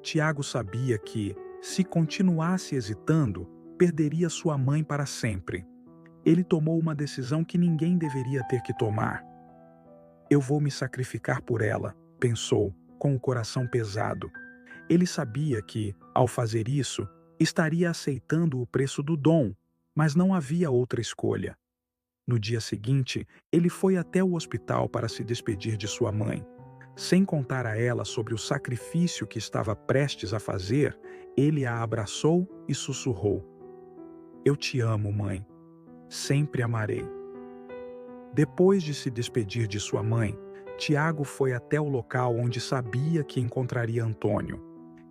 Tiago sabia que, se continuasse hesitando, perderia sua mãe para sempre. Ele tomou uma decisão que ninguém deveria ter que tomar. Eu vou me sacrificar por ela, pensou, com o coração pesado. Ele sabia que, ao fazer isso, estaria aceitando o preço do dom, mas não havia outra escolha. No dia seguinte, ele foi até o hospital para se despedir de sua mãe. Sem contar a ela sobre o sacrifício que estava prestes a fazer, ele a abraçou e sussurrou: Eu te amo, mãe. Sempre amarei. Depois de se despedir de sua mãe, Tiago foi até o local onde sabia que encontraria Antônio.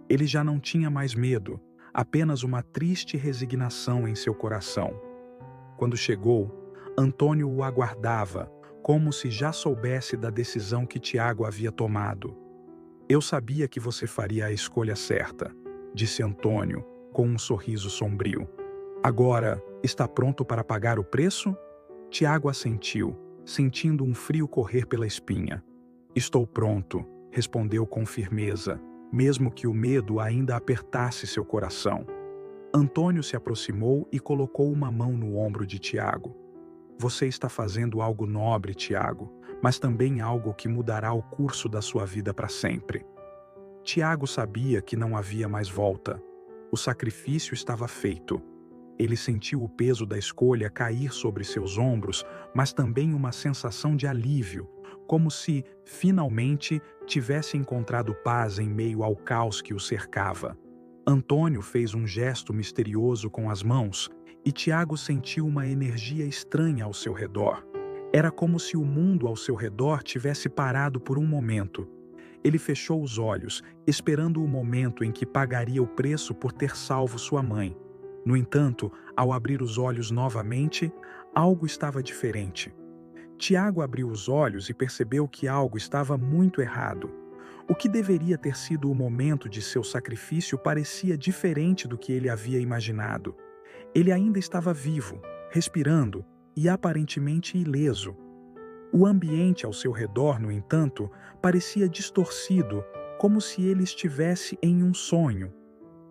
Ele já não tinha mais medo, apenas uma triste resignação em seu coração. Quando chegou, Antônio o aguardava, como se já soubesse da decisão que Tiago havia tomado. Eu sabia que você faria a escolha certa, disse Antônio, com um sorriso sombrio. Agora, está pronto para pagar o preço? Tiago assentiu, sentindo um frio correr pela espinha. Estou pronto, respondeu com firmeza, mesmo que o medo ainda apertasse seu coração. Antônio se aproximou e colocou uma mão no ombro de Tiago. Você está fazendo algo nobre, Tiago, mas também algo que mudará o curso da sua vida para sempre. Tiago sabia que não havia mais volta. O sacrifício estava feito. Ele sentiu o peso da escolha cair sobre seus ombros, mas também uma sensação de alívio, como se, finalmente, tivesse encontrado paz em meio ao caos que o cercava. Antônio fez um gesto misterioso com as mãos, e Tiago sentiu uma energia estranha ao seu redor. Era como se o mundo ao seu redor tivesse parado por um momento. Ele fechou os olhos, esperando o momento em que pagaria o preço por ter salvo sua mãe. No entanto, ao abrir os olhos novamente, algo estava diferente. Tiago abriu os olhos e percebeu que algo estava muito errado. O que deveria ter sido o momento de seu sacrifício parecia diferente do que ele havia imaginado. Ele ainda estava vivo, respirando e aparentemente ileso. O ambiente ao seu redor, no entanto, parecia distorcido, como se ele estivesse em um sonho.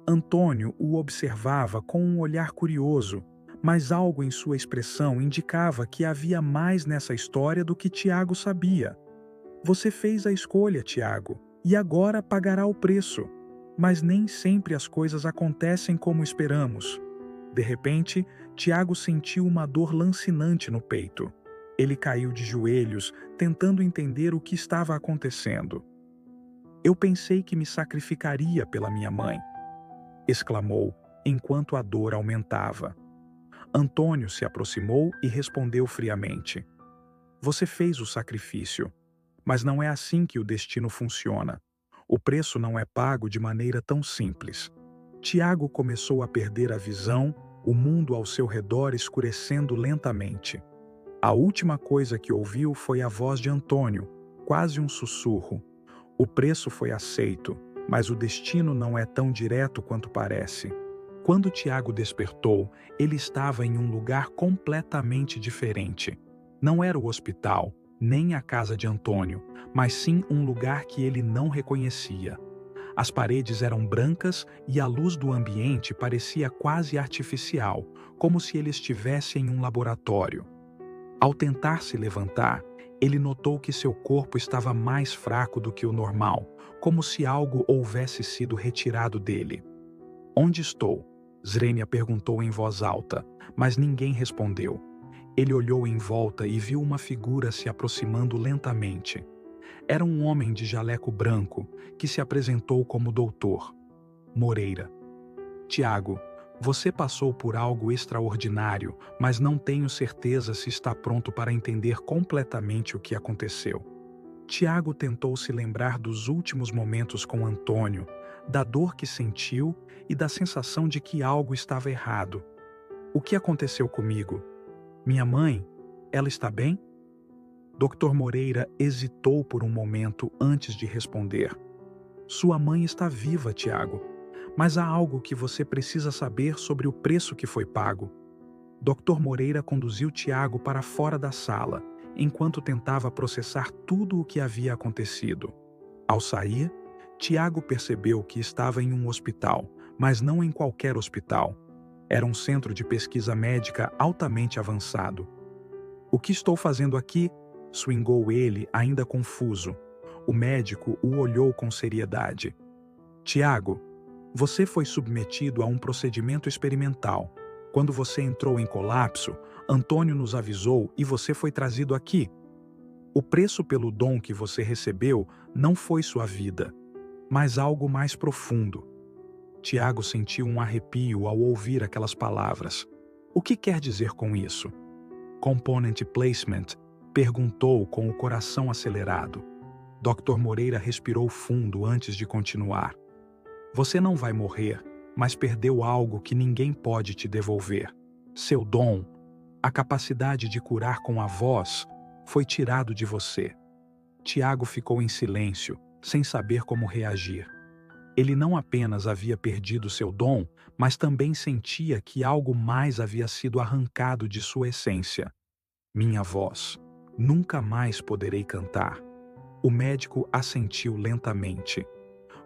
Antônio o observava com um olhar curioso, mas algo em sua expressão indicava que havia mais nessa história do que Tiago sabia. Você fez a escolha, Tiago, e agora pagará o preço. Mas nem sempre as coisas acontecem como esperamos. De repente, Tiago sentiu uma dor lancinante no peito. Ele caiu de joelhos, tentando entender o que estava acontecendo. Eu pensei que me sacrificaria pela minha mãe, exclamou, enquanto a dor aumentava. Antônio se aproximou e respondeu friamente: Você fez o sacrifício, mas não é assim que o destino funciona. O preço não é pago de maneira tão simples. Tiago começou a perder a visão, o mundo ao seu redor escurecendo lentamente. A última coisa que ouviu foi a voz de Antônio, quase um sussurro. O preço foi aceito, mas o destino não é tão direto quanto parece. Quando Tiago despertou, ele estava em um lugar completamente diferente. Não era o hospital, nem a casa de Antônio, mas sim um lugar que ele não reconhecia. As paredes eram brancas e a luz do ambiente parecia quase artificial, como se ele estivesse em um laboratório. Ao tentar se levantar, ele notou que seu corpo estava mais fraco do que o normal, como se algo houvesse sido retirado dele. Onde estou? Zrenia perguntou em voz alta, mas ninguém respondeu. Ele olhou em volta e viu uma figura se aproximando lentamente. Era um homem de jaleco branco que se apresentou como Doutor Moreira. Tiago, você passou por algo extraordinário, mas não tenho certeza se está pronto para entender completamente o que aconteceu. Tiago tentou se lembrar dos últimos momentos com Antônio, da dor que sentiu e da sensação de que algo estava errado. O que aconteceu comigo? Minha mãe, ela está bem? Dr. Moreira hesitou por um momento antes de responder. Sua mãe está viva, Tiago, mas há algo que você precisa saber sobre o preço que foi pago. Dr. Moreira conduziu Tiago para fora da sala, enquanto tentava processar tudo o que havia acontecido. Ao sair, Tiago percebeu que estava em um hospital, mas não em qualquer hospital. Era um centro de pesquisa médica altamente avançado. O que estou fazendo aqui? Swingou ele, ainda confuso. O médico o olhou com seriedade. Tiago, você foi submetido a um procedimento experimental. Quando você entrou em colapso, Antônio nos avisou e você foi trazido aqui. O preço pelo dom que você recebeu não foi sua vida, mas algo mais profundo. Tiago sentiu um arrepio ao ouvir aquelas palavras. O que quer dizer com isso? Component Placement perguntou com o coração acelerado. Dr. Moreira respirou fundo antes de continuar. Você não vai morrer, mas perdeu algo que ninguém pode te devolver. Seu dom, a capacidade de curar com a voz, foi tirado de você. Tiago ficou em silêncio, sem saber como reagir. Ele não apenas havia perdido seu dom, mas também sentia que algo mais havia sido arrancado de sua essência. Minha voz. Nunca mais poderei cantar. O médico assentiu lentamente.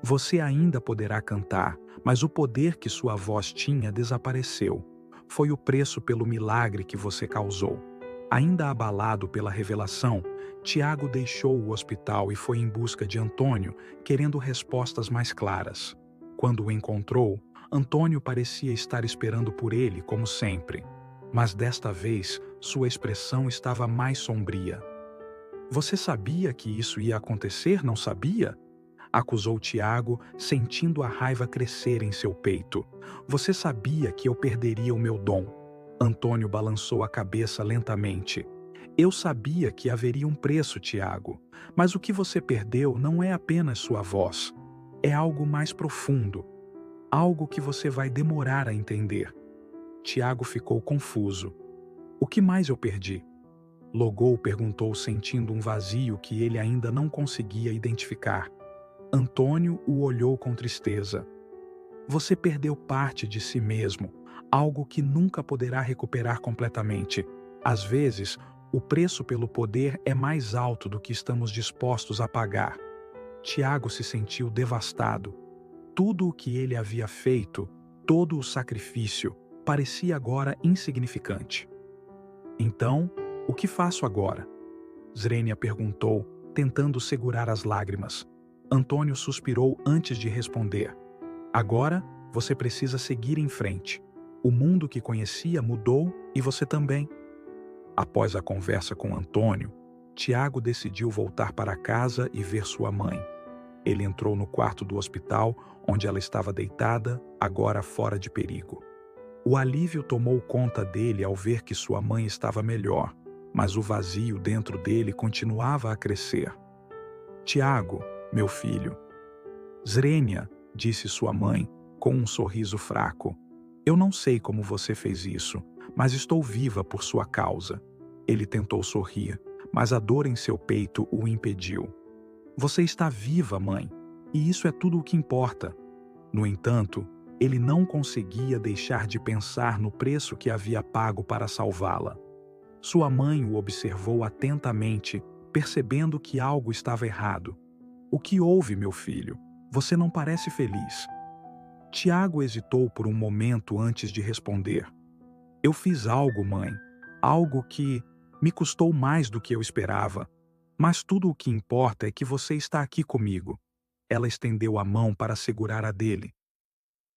Você ainda poderá cantar, mas o poder que sua voz tinha desapareceu. Foi o preço pelo milagre que você causou. Ainda abalado pela revelação, Tiago deixou o hospital e foi em busca de Antônio, querendo respostas mais claras. Quando o encontrou, Antônio parecia estar esperando por ele, como sempre. Mas desta vez, sua expressão estava mais sombria. Você sabia que isso ia acontecer, não sabia? Acusou Tiago, sentindo a raiva crescer em seu peito. Você sabia que eu perderia o meu dom. Antônio balançou a cabeça lentamente. Eu sabia que haveria um preço, Tiago, mas o que você perdeu não é apenas sua voz. É algo mais profundo. Algo que você vai demorar a entender. Tiago ficou confuso. O que mais eu perdi? Logou perguntou, sentindo um vazio que ele ainda não conseguia identificar. Antônio o olhou com tristeza. Você perdeu parte de si mesmo, algo que nunca poderá recuperar completamente. Às vezes, o preço pelo poder é mais alto do que estamos dispostos a pagar. Tiago se sentiu devastado. Tudo o que ele havia feito, todo o sacrifício, parecia agora insignificante. Então, o que faço agora? Zrenia perguntou, tentando segurar as lágrimas. Antônio suspirou antes de responder. Agora, você precisa seguir em frente. O mundo que conhecia mudou e você também. Após a conversa com Antônio, Tiago decidiu voltar para casa e ver sua mãe. Ele entrou no quarto do hospital, onde ela estava deitada, agora fora de perigo. O alívio tomou conta dele ao ver que sua mãe estava melhor, mas o vazio dentro dele continuava a crescer. Tiago, meu filho. Zrenia, disse sua mãe, com um sorriso fraco. Eu não sei como você fez isso, mas estou viva por sua causa. Ele tentou sorrir, mas a dor em seu peito o impediu. Você está viva, mãe, e isso é tudo o que importa. No entanto, ele não conseguia deixar de pensar no preço que havia pago para salvá-la. Sua mãe o observou atentamente, percebendo que algo estava errado. O que houve, meu filho? Você não parece feliz. Tiago hesitou por um momento antes de responder. Eu fiz algo, mãe. Algo que me custou mais do que eu esperava. Mas tudo o que importa é que você está aqui comigo. Ela estendeu a mão para segurar a dele.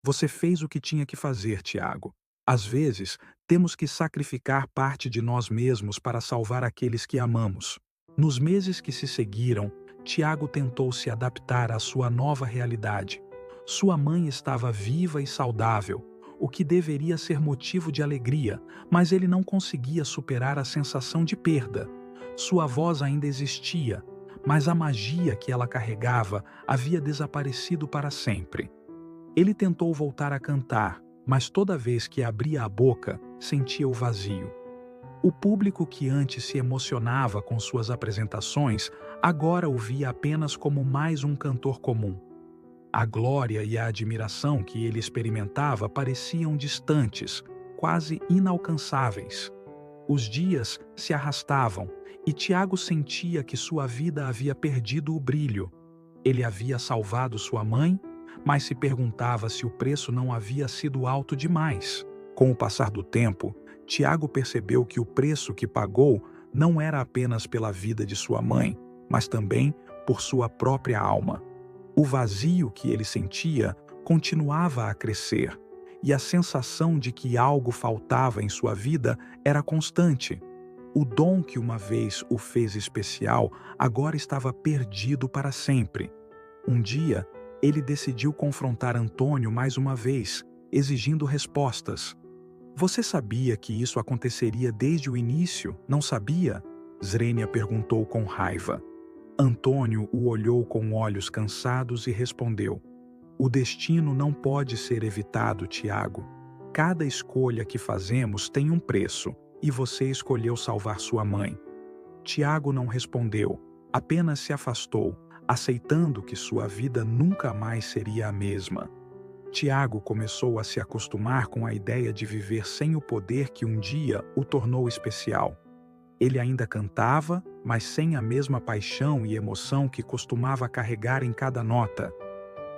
Você fez o que tinha que fazer, Tiago. Às vezes, temos que sacrificar parte de nós mesmos para salvar aqueles que amamos. Nos meses que se seguiram, Tiago tentou se adaptar à sua nova realidade. Sua mãe estava viva e saudável, o que deveria ser motivo de alegria, mas ele não conseguia superar a sensação de perda. Sua voz ainda existia, mas a magia que ela carregava havia desaparecido para sempre. Ele tentou voltar a cantar, mas toda vez que abria a boca, sentia o vazio. O público que antes se emocionava com suas apresentações, agora o via apenas como mais um cantor comum. A glória e a admiração que ele experimentava pareciam distantes, quase inalcançáveis. Os dias se arrastavam e Tiago sentia que sua vida havia perdido o brilho. Ele havia salvado sua mãe, mas se perguntava se o preço não havia sido alto demais. Com o passar do tempo, Tiago percebeu que o preço que pagou não era apenas pela vida de sua mãe, mas também por sua própria alma. O vazio que ele sentia continuava a crescer, e a sensação de que algo faltava em sua vida era constante. O dom que uma vez o fez especial agora estava perdido para sempre. Um dia, ele decidiu confrontar Antônio mais uma vez, exigindo respostas. Você sabia que isso aconteceria desde o início, não sabia? Zrenia perguntou com raiva. Antônio o olhou com olhos cansados e respondeu. O destino não pode ser evitado, Tiago. Cada escolha que fazemos tem um preço, e você escolheu salvar sua mãe. Tiago não respondeu, apenas se afastou, aceitando que sua vida nunca mais seria a mesma. Tiago começou a se acostumar com a ideia de viver sem o poder que um dia o tornou especial. Ele ainda cantava, mas sem a mesma paixão e emoção que costumava carregar em cada nota.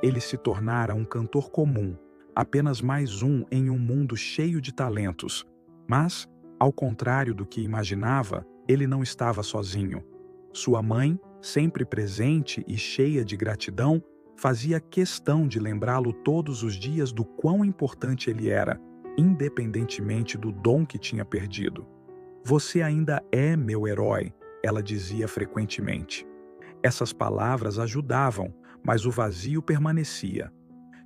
Ele se tornara um cantor comum, apenas mais um em um mundo cheio de talentos. Mas, ao contrário do que imaginava, ele não estava sozinho. Sua mãe, sempre presente e cheia de gratidão, fazia questão de lembrá-lo todos os dias do quão importante ele era, independentemente do dom que tinha perdido. Você ainda é meu herói, ela dizia frequentemente. Essas palavras ajudavam, mas o vazio permanecia.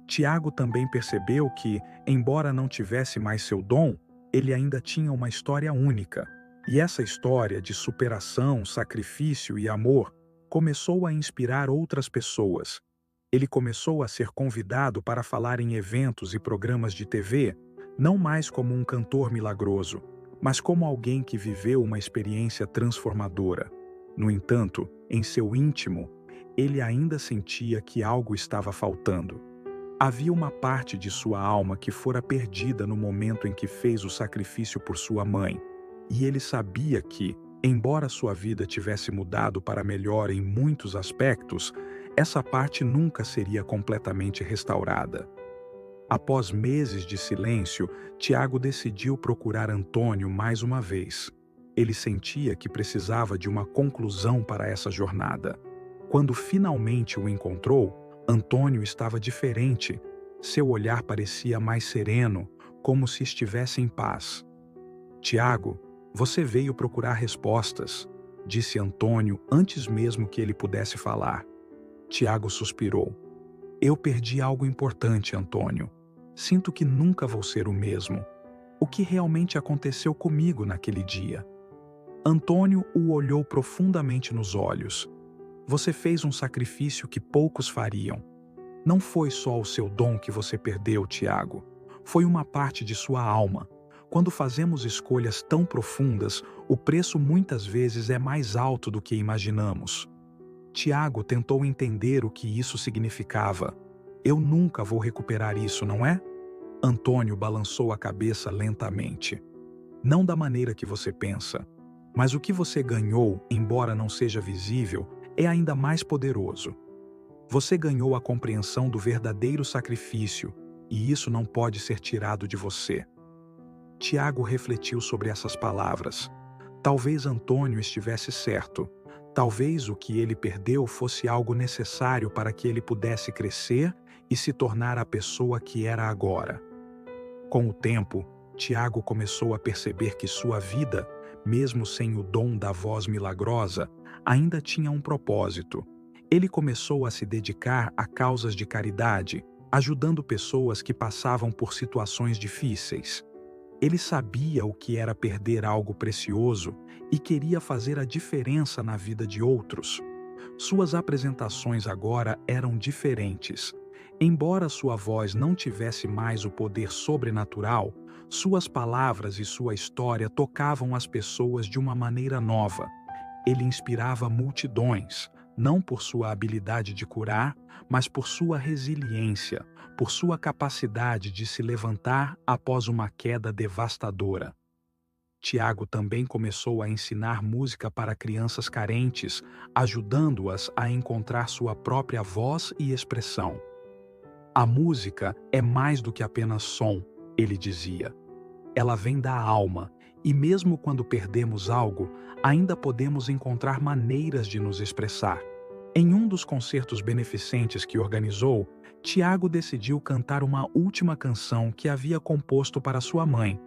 Tiago também percebeu que, embora não tivesse mais seu dom, ele ainda tinha uma história única. E essa história de superação, sacrifício e amor começou a inspirar outras pessoas. Ele começou a ser convidado para falar em eventos e programas de TV, não mais como um cantor milagroso, mas como alguém que viveu uma experiência transformadora. No entanto, em seu íntimo, ele ainda sentia que algo estava faltando. Havia uma parte de sua alma que fora perdida no momento em que fez o sacrifício por sua mãe, e ele sabia que, embora sua vida tivesse mudado para melhor em muitos aspectos, essa parte nunca seria completamente restaurada. Após meses de silêncio, Tiago decidiu procurar Antônio mais uma vez. Ele sentia que precisava de uma conclusão para essa jornada. Quando finalmente o encontrou, Antônio estava diferente. Seu olhar parecia mais sereno, como se estivesse em paz. Tiago, você veio procurar respostas, disse Antônio antes mesmo que ele pudesse falar. Tiago suspirou. Eu perdi algo importante, Antônio. Sinto que nunca vou ser o mesmo. O que realmente aconteceu comigo naquele dia? Antônio o olhou profundamente nos olhos. Você fez um sacrifício que poucos fariam. Não foi só o seu dom que você perdeu, Tiago. Foi uma parte de sua alma. Quando fazemos escolhas tão profundas, o preço muitas vezes é mais alto do que imaginamos. Tiago tentou entender o que isso significava. Eu nunca vou recuperar isso, não é? Antônio balançou a cabeça lentamente. Não da maneira que você pensa. Mas o que você ganhou, embora não seja visível, é ainda mais poderoso. Você ganhou a compreensão do verdadeiro sacrifício, e isso não pode ser tirado de você. Tiago refletiu sobre essas palavras. Talvez Antônio estivesse certo. Talvez o que ele perdeu fosse algo necessário para que ele pudesse crescer e se tornar a pessoa que era agora. Com o tempo, Tiago começou a perceber que sua vida, mesmo sem o dom da voz milagrosa, ainda tinha um propósito. Ele começou a se dedicar a causas de caridade, ajudando pessoas que passavam por situações difíceis. Ele sabia o que era perder algo precioso e queria fazer a diferença na vida de outros. Suas apresentações agora eram diferentes. Embora sua voz não tivesse mais o poder sobrenatural, suas palavras e sua história tocavam as pessoas de uma maneira nova. Ele inspirava multidões, não por sua habilidade de curar, mas por sua resiliência, por sua capacidade de se levantar após uma queda devastadora. Tiago também começou a ensinar música para crianças carentes, ajudando-as a encontrar sua própria voz e expressão. A música é mais do que apenas som, ele dizia. Ela vem da alma, e mesmo quando perdemos algo, ainda podemos encontrar maneiras de nos expressar. Em um dos concertos beneficentes que organizou, Tiago decidiu cantar uma última canção que havia composto para sua mãe.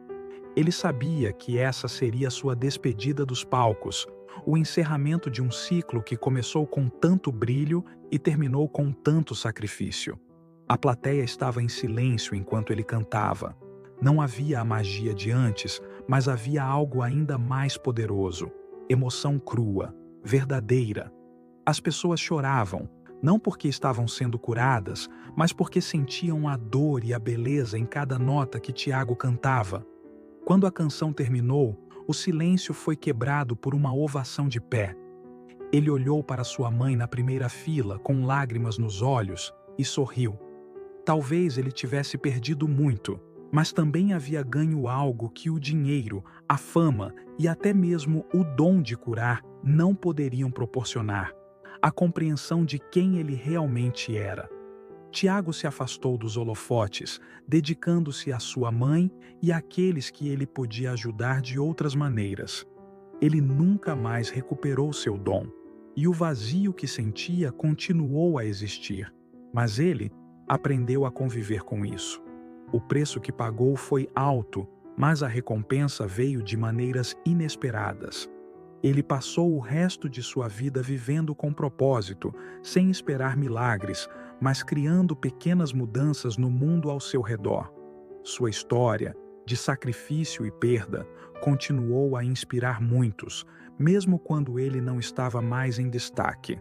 Ele sabia que essa seria sua despedida dos palcos, o encerramento de um ciclo que começou com tanto brilho e terminou com tanto sacrifício. A plateia estava em silêncio enquanto ele cantava. Não havia a magia de antes, mas havia algo ainda mais poderoso: emoção crua, verdadeira. As pessoas choravam, não porque estavam sendo curadas, mas porque sentiam a dor e a beleza em cada nota que Tiago cantava. Quando a canção terminou, o silêncio foi quebrado por uma ovação de pé. Ele olhou para sua mãe na primeira fila, com lágrimas nos olhos, e sorriu. Talvez ele tivesse perdido muito, mas também havia ganho algo que o dinheiro, a fama e até mesmo o dom de curar não poderiam proporcionar: a compreensão de quem ele realmente era. Tiago se afastou dos holofotes, dedicando-se à sua mãe e àqueles que ele podia ajudar de outras maneiras. Ele nunca mais recuperou seu dom, e o vazio que sentia continuou a existir, mas ele aprendeu a conviver com isso. O preço que pagou foi alto, mas a recompensa veio de maneiras inesperadas. Ele passou o resto de sua vida vivendo com propósito, sem esperar milagres, mas criando pequenas mudanças no mundo ao seu redor. Sua história, de sacrifício e perda, continuou a inspirar muitos, mesmo quando ele não estava mais em destaque.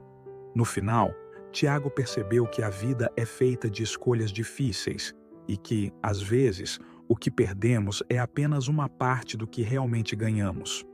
No final, Tiago percebeu que a vida é feita de escolhas difíceis e que, às vezes, o que perdemos é apenas uma parte do que realmente ganhamos.